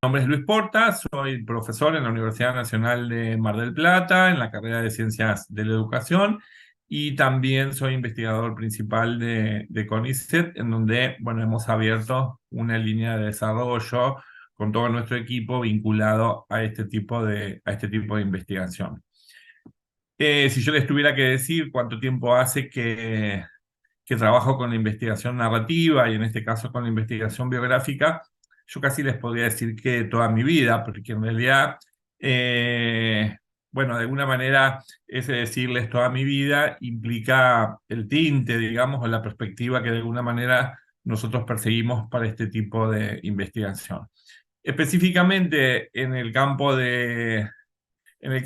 nombre es Luis Porta, soy profesor en la Universidad Nacional de Mar del Plata, en la carrera de Ciencias de la Educación, y también soy investigador principal de CONICET, en donde, bueno, hemos abierto una línea de desarrollo con todo nuestro equipo vinculado a este tipo de investigación. Si yo les tuviera que decir cuánto tiempo hace que trabajo con la investigación narrativa y en este caso con la investigación biográfica, yo casi les podría decir que toda mi vida, porque en realidad, eh, bueno, de alguna manera ese decirles toda mi vida implica el tinte, digamos, o la perspectiva que de alguna manera nosotros perseguimos para este tipo de investigación. Específicamente en el campo de la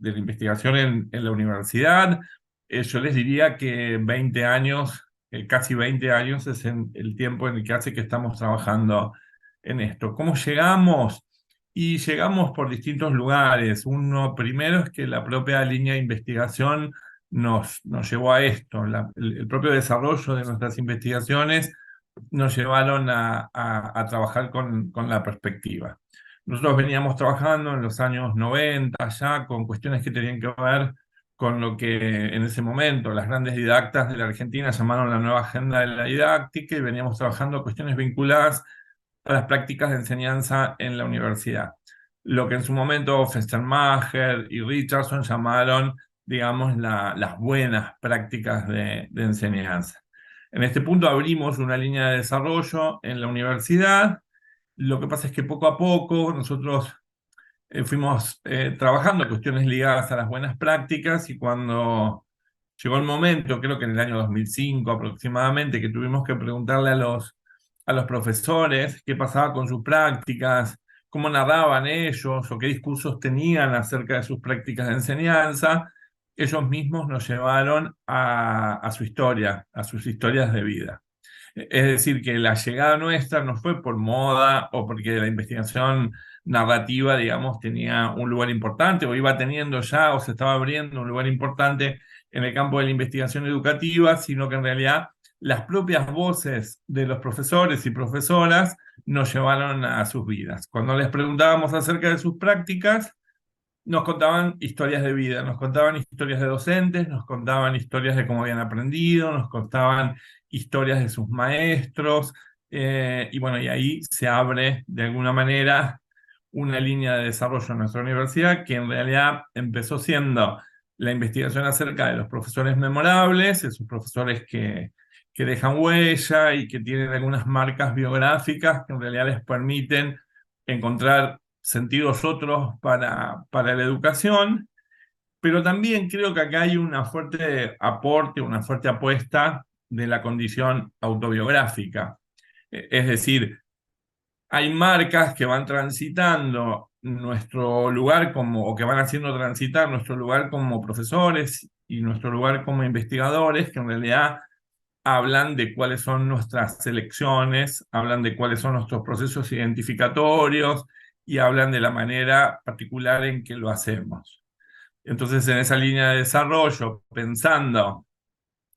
investigación en la universidad, yo les diría que 20 años, casi 20 años es el tiempo en el que hace que estamos trabajando en esto. ¿Cómo llegamos? Y llegamos por distintos lugares. Uno primero es que la propia línea de investigación nos llevó a esto. El propio desarrollo de nuestras investigaciones nos llevaron a trabajar con la perspectiva. Nosotros veníamos trabajando en los años 90 ya con cuestiones que tenían que ver con lo que en ese momento las grandes didactas de la Argentina llamaron la nueva agenda de la didáctica, y veníamos trabajando cuestiones vinculadas a las prácticas de enseñanza en la universidad. Lo que en su momento Fenstermacher y Richardson llamaron, digamos, las buenas prácticas de enseñanza. En este punto abrimos una línea de desarrollo en la universidad. Lo que pasa es que poco a poco nosotros fuimos trabajando cuestiones ligadas a las buenas prácticas, y cuando llegó el momento, creo que en el año 2005 aproximadamente, que tuvimos que preguntarle a los profesores qué pasaba con sus prácticas, cómo narraban ellos o qué discursos tenían acerca de sus prácticas de enseñanza, ellos mismos nos llevaron a su historia, a sus historias de vida. Es decir, que la llegada nuestra no fue por moda o porque la investigación narrativa, digamos, tenía un lugar importante o iba teniendo ya o se estaba abriendo un lugar importante en el campo de la investigación educativa, sino que en realidad las propias voces de los profesores y profesoras nos llevaron a sus vidas. Cuando les preguntábamos acerca de sus prácticas, nos contaban historias de vida, nos contaban historias de docentes, nos contaban historias de cómo habían aprendido, nos contaban historias de sus maestros, y bueno, y ahí se abre de alguna manera una línea de desarrollo en nuestra universidad que en realidad empezó siendo la investigación acerca de los profesores memorables, esos profesores que dejan huella y que tienen algunas marcas biográficas que en realidad les permiten encontrar sentidos otros para la educación, pero también creo que acá hay una fuerte aporte, una fuerte apuesta de la condición autobiográfica. Es decir, hay marcas que van transitando nuestro lugar o que van haciendo transitar nuestro lugar como profesores y nuestro lugar como investigadores, que en realidad hablan de cuáles son nuestras selecciones, hablan de cuáles son nuestros procesos identificatorios y hablan de la manera particular en que lo hacemos. Entonces, en esa línea de desarrollo, pensando,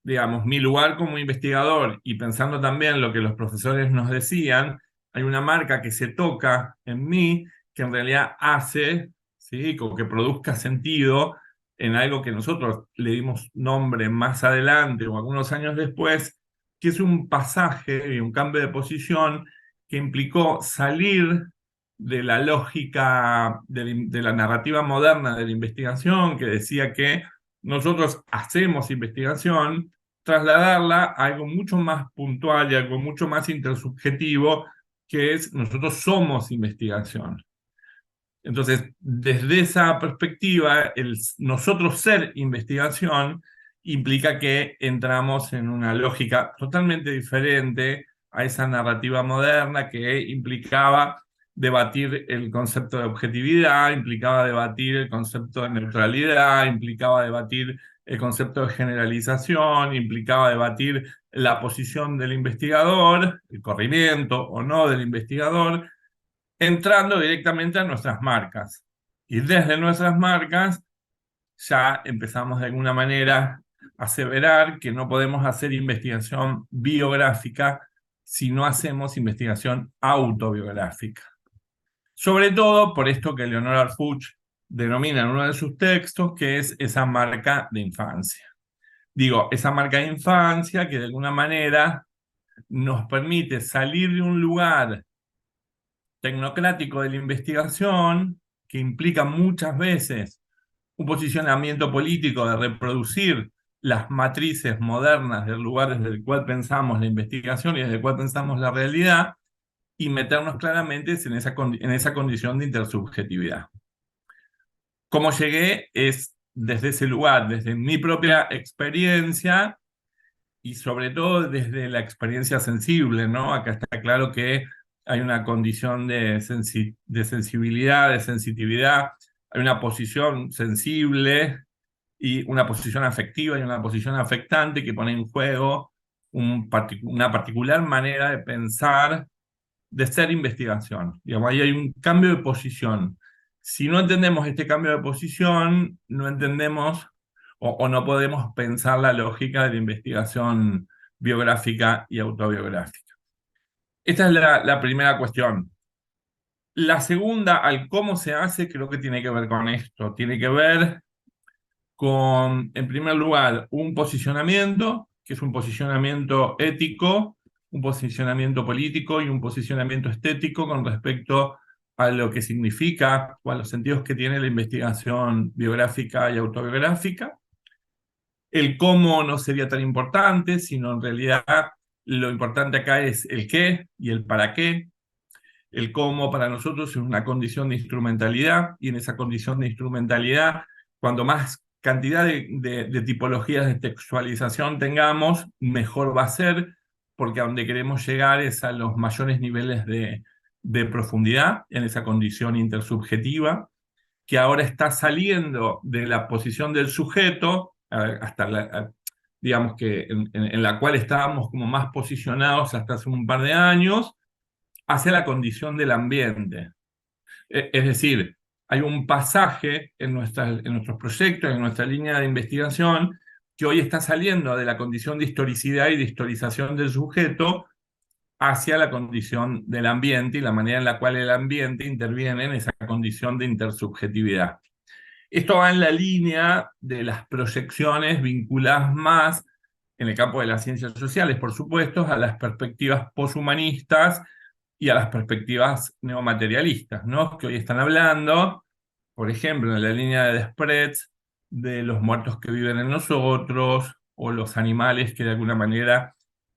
digamos, mi lugar como investigador y pensando también lo que los profesores nos decían, hay una marca que se toca en mí que en realidad hace, ¿sí?, como que produzca sentido en algo que nosotros le dimos nombre más adelante o algunos años después, que es un pasaje y un cambio de posición que implicó salir de la lógica de la narrativa moderna de la investigación, que decía que nosotros hacemos investigación, trasladarla a algo mucho más puntual y algo mucho más intersubjetivo, que es nosotros somos investigación. Entonces, desde esa perspectiva, el nosotros ser investigación implica que entramos en una lógica totalmente diferente a esa narrativa moderna que implicaba debatir el concepto de objetividad, implicaba debatir el concepto de neutralidad, implicaba debatir el concepto de generalización, implicaba debatir la posición del investigador, el corrimiento o no del investigador, entrando directamente a nuestras marcas. Y desde nuestras marcas ya empezamos de alguna manera a aseverar que no podemos hacer investigación biográfica si no hacemos investigación autobiográfica. Sobre todo por esto que Leonora Fuchs denomina en uno de sus textos, que es esa marca de infancia. Digo, esa marca de infancia que de alguna manera nos permite salir de un lugar tecnocrático de la investigación, que implica muchas veces un posicionamiento político de reproducir las matrices modernas del lugar desde el cual pensamos la investigación y desde el cual pensamos la realidad, y meternos claramente en esa condición de intersubjetividad. Cómo llegué es desde ese lugar, desde mi propia experiencia y sobre todo desde la experiencia sensible, ¿no? Acá está claro que hay una condición de sensibilidad, de sensitividad, hay una posición sensible y una posición afectiva y una posición afectante que pone en juego una particular manera de pensar, de ser investigación. Digamos, ahí hay un cambio de posición. Si no entendemos este cambio de posición, no entendemos o no podemos pensar la lógica de la investigación biográfica y autobiográfica. Esta es la primera cuestión. La segunda, al cómo se hace, creo que tiene que ver con esto. Tiene que ver con, en primer lugar, un posicionamiento, que es un posicionamiento ético, un posicionamiento político y un posicionamiento estético con respecto a lo que significa o a los sentidos que tiene la investigación biográfica y autobiográfica. El cómo no sería tan importante, sino en realidad lo importante acá es el qué y el para qué. El cómo para nosotros es una condición de instrumentalidad, y en esa condición de instrumentalidad, cuando más cantidad de tipologías de textualización tengamos, mejor va a ser, porque a donde queremos llegar es a los mayores niveles de profundidad en esa condición intersubjetiva, que ahora está saliendo de la posición del sujeto, hasta digamos que en la cual estábamos como más posicionados hasta hace un par de años, hacia la condición del ambiente. Es decir, hay un pasaje en nuestros proyectos, en nuestra línea de investigación, que hoy está saliendo de la condición de historicidad y de historización del sujeto hacia la condición del ambiente y la manera en la cual el ambiente interviene en esa condición de intersubjetividad. Esto va en la línea de las proyecciones vinculadas más, en el campo de las ciencias sociales, por supuesto, a las perspectivas poshumanistas y a las perspectivas neomaterialistas, ¿no? Que hoy están hablando, por ejemplo, en la línea de Desprez, de los muertos que viven en nosotros, o los animales que de alguna manera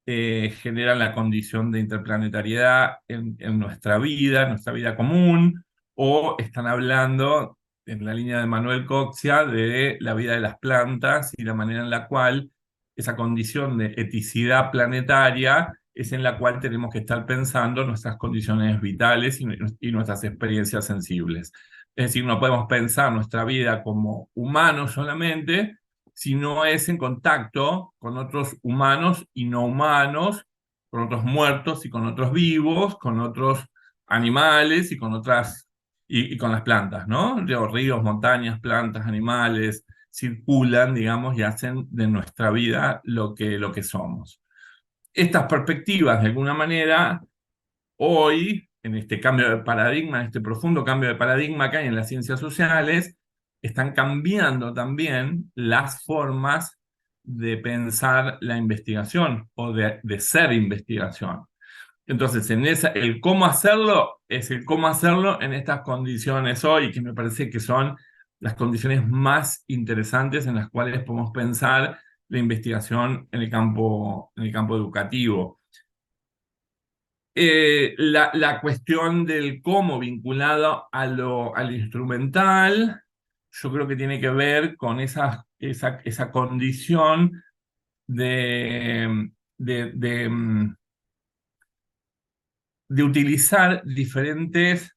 generan la condición de interplanetariedad en nuestra vida común, o están hablando en la línea de Manuel Coxia de la vida de las plantas y la manera en la cual esa condición de eticidad planetaria es en la cual tenemos que estar pensando nuestras condiciones vitales y nuestras experiencias sensibles. Es decir, no podemos pensar nuestra vida como humanos solamente, si no es en contacto con otros humanos y no humanos, con otros muertos y con otros vivos, con otros animales y con otras y con las plantas, ¿no? Ríos, montañas, plantas, animales circulan, digamos, y hacen de nuestra vida lo que somos. Estas perspectivas, de alguna manera, hoy, en este cambio de paradigma, en este profundo cambio de paradigma que hay en las ciencias sociales, están cambiando también las formas de pensar la investigación o de ser investigación. Entonces, el cómo hacerlo es el cómo hacerlo en estas condiciones hoy, que me parece que son las condiciones más interesantes en las cuales podemos pensar la investigación en el campo educativo. La cuestión del cómo vinculado al instrumental, yo creo que tiene que ver con esa condición de, de, de, mm, de utilizar diferentes,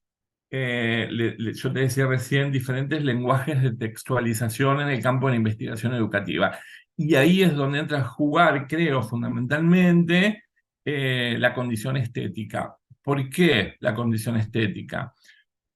yo te decía recién, diferentes lenguajes de textualización en el campo de la investigación educativa. Y ahí es donde entra a jugar, creo, fundamentalmente, la condición estética. ¿Por qué la condición estética?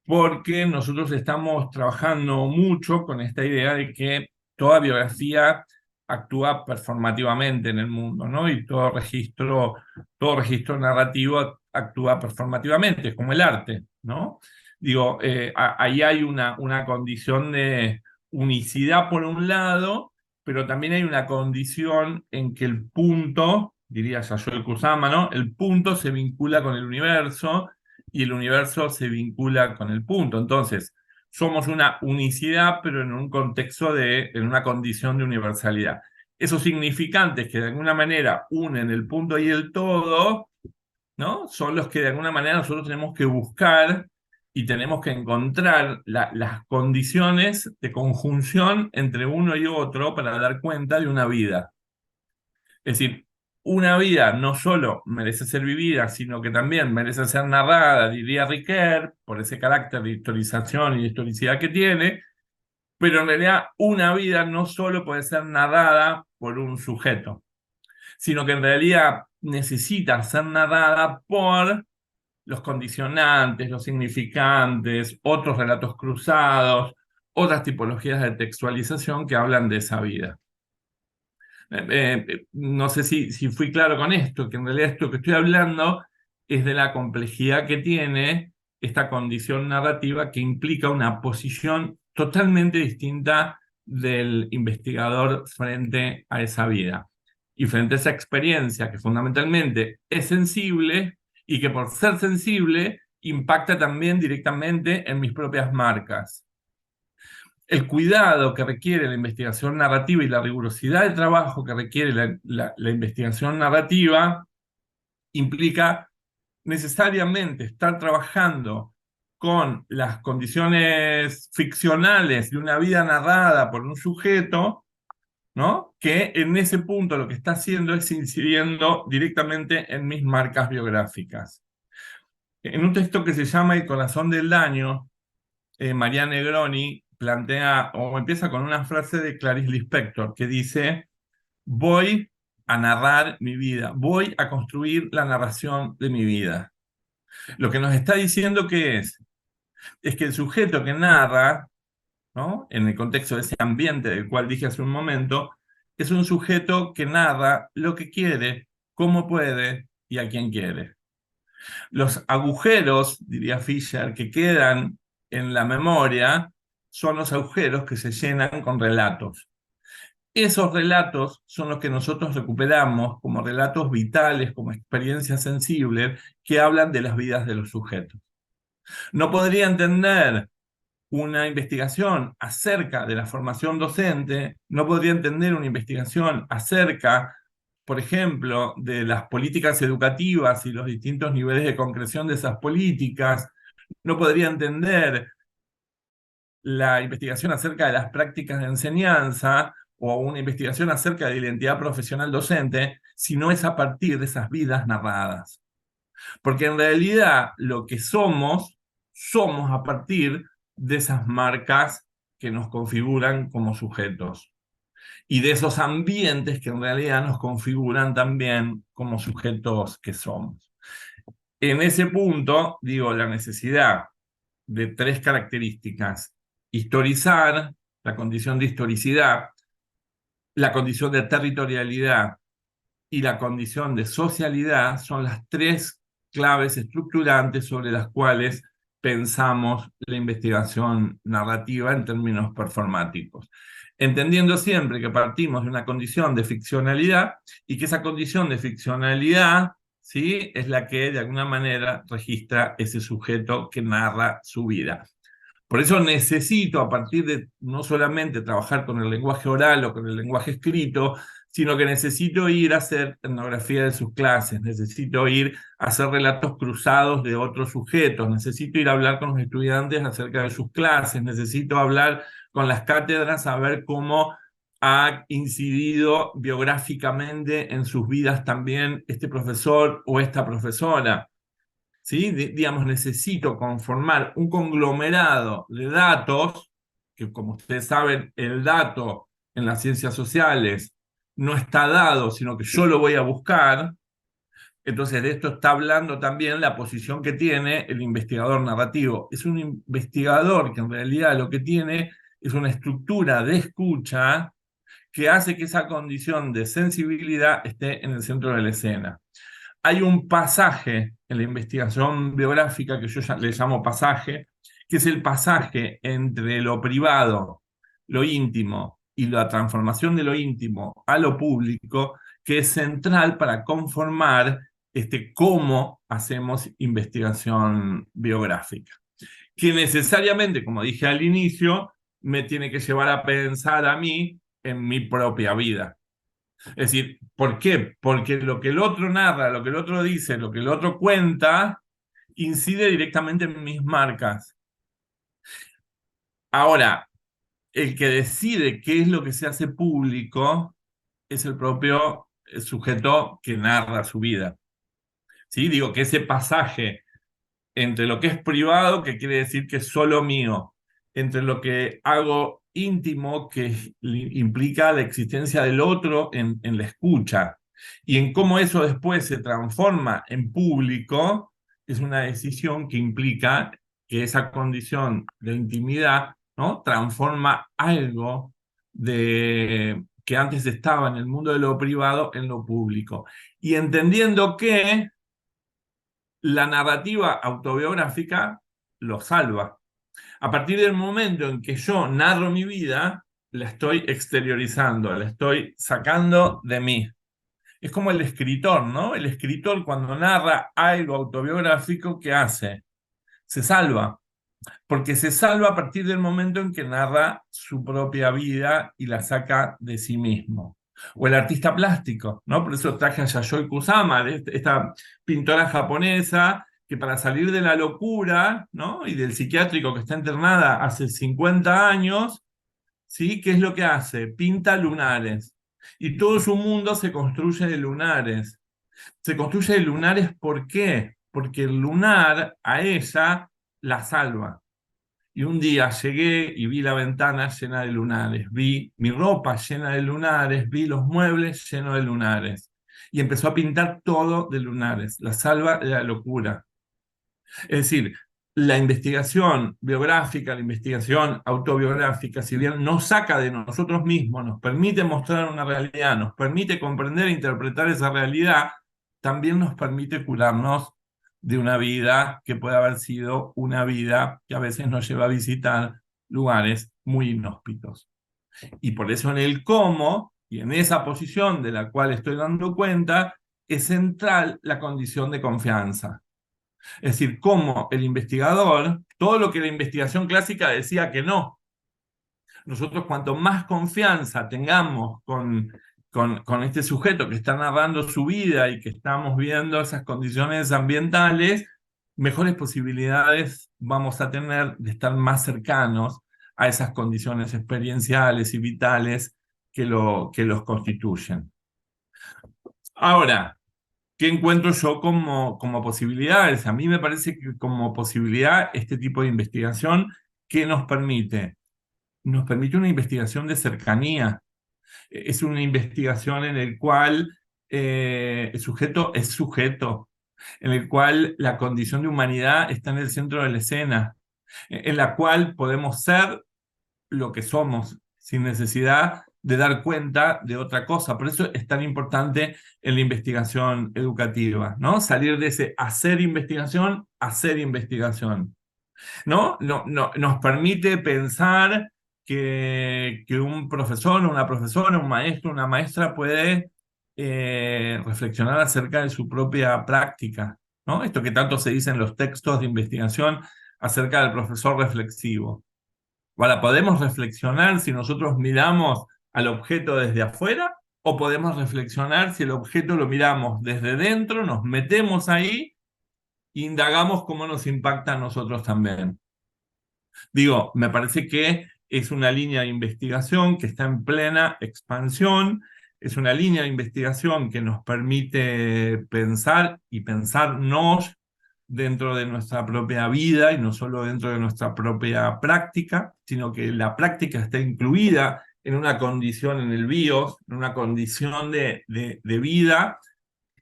Porque nosotros estamos trabajando mucho con esta idea de que toda biografía actúa performativamente en el mundo, ¿no? Y todo registro narrativo actúa performativamente, es como el arte, ¿no? Digo, ahí hay una condición de unicidad por un lado, pero también hay una condición en que el punto, diría Yayoi Kusama, ¿no? El punto se vincula con el universo y el universo se vincula con el punto. Entonces, somos una unicidad, pero en un contexto en una condición de universalidad. Esos significantes que de alguna manera unen el punto y el todo, ¿no? Son los que de alguna manera nosotros tenemos que buscar y tenemos que encontrar las condiciones de conjunción entre uno y otro para dar cuenta de una vida. Es decir, una vida no solo merece ser vivida, sino que también merece ser narrada, diría Ricoeur, por ese carácter de historización y de historicidad que tiene, pero en realidad una vida no solo puede ser narrada por un sujeto, sino que en realidad necesita ser narrada por los condicionantes, los significantes, otros relatos cruzados, otras tipologías de textualización que hablan de esa vida. No sé si fui claro con esto, que en realidad esto que estoy hablando es de la complejidad que tiene esta condición narrativa que implica una posición totalmente distinta del investigador frente a esa vida y frente a esa experiencia que fundamentalmente es sensible y que por ser sensible impacta también directamente en mis propias marcas. El cuidado que requiere la investigación narrativa y la rigurosidad de trabajo que requiere la investigación narrativa implica necesariamente estar trabajando con las condiciones ficcionales de una vida narrada por un sujeto, ¿no? Que en ese punto lo que está haciendo es incidiendo directamente en mis marcas biográficas. En un texto que se llama El corazón del daño, María Negroni plantea o empieza con una frase de Clarice Lispector que dice: voy a narrar mi vida, voy a construir la narración de mi vida. Lo que nos está diciendo que es que el sujeto que narra, ¿no? En el contexto de ese ambiente del cual dije hace un momento, es un sujeto que narra lo que quiere, cómo puede y a quién quiere. Los agujeros, diría Fisher, que quedan en la memoria son los agujeros que se llenan con relatos. Esos relatos son los que nosotros recuperamos como relatos vitales, como experiencias sensibles que hablan de las vidas de los sujetos. No podría entender una investigación acerca de la formación docente, no podría entender una investigación acerca, por ejemplo, de las políticas educativas y los distintos niveles de concreción de esas políticas, no podría entender la investigación acerca de las prácticas de enseñanza o una investigación acerca de la identidad profesional docente, si no es a partir de esas vidas narradas. Porque en realidad lo que somos a partir de esas marcas que nos configuran como sujetos y de esos ambientes que en realidad nos configuran también como sujetos que somos. En ese punto, digo, la necesidad de tres características: historizar, la condición de historicidad, la condición de territorialidad y la condición de socialidad son las tres claves estructurantes sobre las cuales pensamos la investigación narrativa en términos performáticos. Entendiendo siempre que partimos de una condición de ficcionalidad y que esa condición de ficcionalidad, ¿sí?, es la que de alguna manera registra ese sujeto que narra su vida. Por eso necesito, a partir de no solamente trabajar con el lenguaje oral o con el lenguaje escrito, sino que necesito ir a hacer etnografía de sus clases, necesito ir a hacer relatos cruzados de otros sujetos, necesito ir a hablar con los estudiantes acerca de sus clases, necesito hablar con las cátedras a ver cómo ha incidido biográficamente en sus vidas también este profesor o esta profesora. ¿Sí? Digamos, necesito conformar un conglomerado de datos, que como ustedes saben, el dato en las ciencias sociales no está dado, sino que yo lo voy a buscar. Entonces de esto está hablando también la posición que tiene el investigador narrativo. Es un investigador que en realidad lo que tiene es una estructura de escucha que hace que esa condición de sensibilidad esté en el centro de la escena. Hay un pasaje en la investigación biográfica que yo le llamo pasaje, que es el pasaje entre lo privado, lo íntimo y la transformación de lo íntimo a lo público, que es central para conformar cómo hacemos investigación biográfica. Que necesariamente, como dije al inicio, me tiene que llevar a pensar a mí en mi propia vida. Es decir, ¿por qué? Porque lo que el otro narra, lo que el otro dice, lo que el otro cuenta, incide directamente en mis marcas. Ahora, el que decide qué es lo que se hace público es el propio sujeto que narra su vida. ¿Sí? Digo que ese pasaje entre lo que es privado, que quiere decir que es solo mío, entre lo que hago íntimo, que implica la existencia del otro en la escucha, y en cómo eso después se transforma en público, es una decisión que implica que esa condición de intimidad, ¿no?, transforma algo que antes estaba en el mundo de lo privado en lo público. Y entendiendo que la narrativa autobiográfica lo salva. A partir del momento en que yo narro mi vida, la estoy exteriorizando, la estoy sacando de mí. Es como el escritor, ¿no? El escritor cuando narra algo autobiográfico, ¿qué hace? Se salva, porque se salva a partir del momento en que narra su propia vida y la saca de sí mismo. O el artista plástico, ¿no? Por eso traje a Yayoi Kusama, esta pintora japonesa que para salir de la locura, ¿no?, y del psiquiátrico, que está internada hace 50 años, ¿sí?, ¿qué es lo que hace? Pinta lunares. Y todo su mundo se construye de lunares. Se construye de lunares, ¿por qué? Porque el lunar a ella la salva. Y un día llegué y vi la ventana llena de lunares, vi mi ropa llena de lunares, vi los muebles llenos de lunares. Y empezó a pintar todo de lunares, la salva de la locura. Es decir, la investigación biográfica, la investigación autobiográfica, si bien no saca de nosotros mismos, nos permite mostrar una realidad, nos permite comprender e interpretar esa realidad, también nos permite curarnos de una vida que puede haber sido una vida que a veces nos lleva a visitar lugares muy inhóspitos. Y por eso en el cómo, y en esa posición de la cual estoy dando cuenta, es central la condición de confianza. Es decir, cómo el investigador, todo lo que la investigación clásica decía que no, nosotros cuanto más confianza tengamos con este sujeto que está narrando su vida y que estamos viendo esas condiciones ambientales, mejores posibilidades vamos a tener de estar más cercanos a esas condiciones experienciales y vitales que los constituyen. Ahora, ¿qué encuentro yo como posibilidades? A mí me parece que como posibilidad este tipo de investigación, ¿qué nos permite? Nos permite una investigación de cercanía. Es una investigación en el cual el sujeto es sujeto, en el cual la condición de humanidad está en el centro de la escena, en la cual podemos ser lo que somos, sin necesidad de dar cuenta de otra cosa. Por eso es tan importante en la investigación educativa, ¿no? Salir de ese hacer investigación, ¿no? Nos permite pensar que un profesor, una profesora, un maestro, una maestra puede reflexionar acerca de su propia práctica, ¿no? Esto que tanto se dice en los textos de investigación acerca del profesor reflexivo. Ahora, ¿podemos reflexionar si nosotros miramos al objeto desde afuera o podemos reflexionar si el objeto lo miramos desde dentro, nos metemos ahí e indagamos cómo nos impacta a nosotros también? Digo, me parece que es una línea de investigación que está en plena expansión, es una línea de investigación que nos permite pensar y pensarnos dentro de nuestra propia vida y no solo dentro de nuestra propia práctica, sino que la práctica está incluida en una condición en el BIOS, en una condición de vida.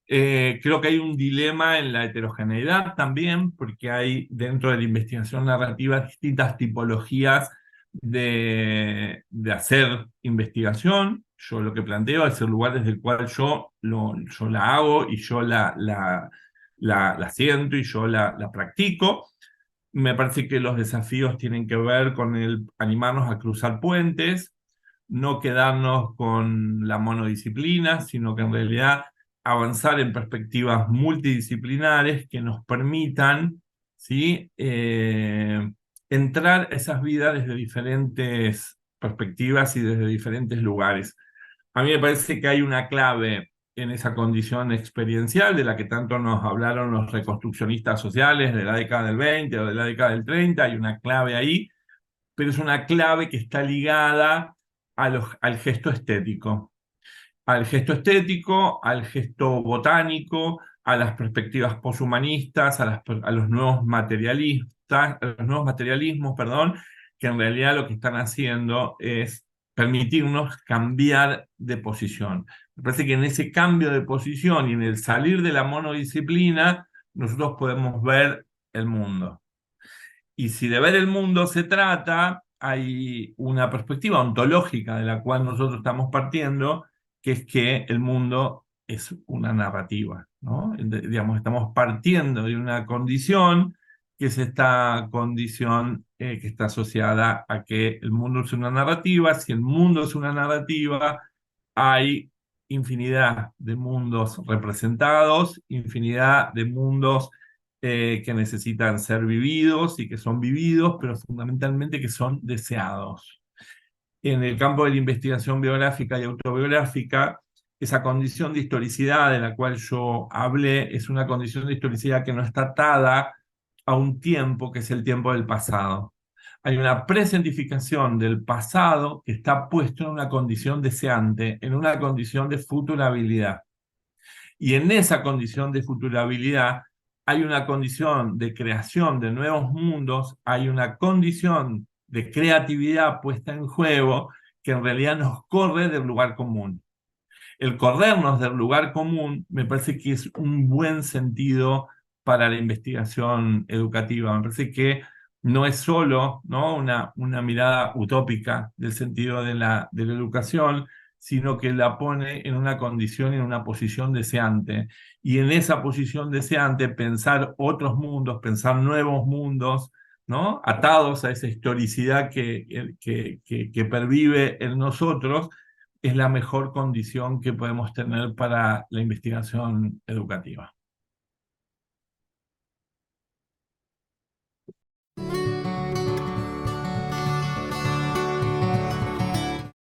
Creo que hay un dilema en la heterogeneidad también, porque hay dentro de la investigación narrativa distintas tipologías de de hacer investigación. Yo lo que planteo es el lugar desde el cual yo la hago y yo la siento y yo la practico. Me parece que los desafíos tienen que ver con el animarnos a cruzar puentes, no quedarnos con la monodisciplina, sino que en realidad avanzar en perspectivas multidisciplinares que nos permitan, ¿sí? Entrar a esas vidas desde diferentes perspectivas y desde diferentes lugares. A mí me parece que hay una clave en esa condición experiencial de la que tanto nos hablaron los reconstruccionistas sociales de la década del 20 o de la década del 30. Hay una clave ahí, pero es una clave que está ligada al gesto estético. Al gesto estético, al gesto botánico, a las perspectivas poshumanistas, a los nuevos materialistas, a los nuevos materialismos, perdón, que en realidad lo que están haciendo es permitirnos cambiar de posición. Me parece que en ese cambio de posición y en el salir de la monodisciplina, nosotros podemos ver el mundo. Y si de ver el mundo se trata, hay una perspectiva ontológica de la cual nosotros estamos partiendo, que es que el mundo es una narrativa, ¿no? Digamos, estamos partiendo de una condición que es esta condición que está asociada a que el mundo es una narrativa. Si el mundo es una narrativa, hay infinidad de mundos representados, infinidad de mundos que necesitan ser vividos y que son vividos, pero fundamentalmente que son deseados. En el campo de la investigación biográfica y autobiográfica, esa condición de historicidad de la cual yo hablé es una condición de historicidad que no está atada a un tiempo que es el tiempo del pasado. Hay una presentificación del pasado que está puesto en una condición deseante, en una condición de futurabilidad. Y en esa condición de futurabilidad hay una condición de creación de nuevos mundos, hay una condición de creatividad puesta en juego que en realidad nos corre del lugar común. El corrernos del lugar común me parece que es un buen sentido para la investigación educativa. Me parece que no es solo, ¿no?, una mirada utópica del sentido de la educación, sino que la pone en una condición, en una posición deseante. Y en esa posición deseante pensar otros mundos, pensar nuevos mundos, ¿no?, atados a esa historicidad que pervive en nosotros, es la mejor condición que podemos tener para la investigación educativa.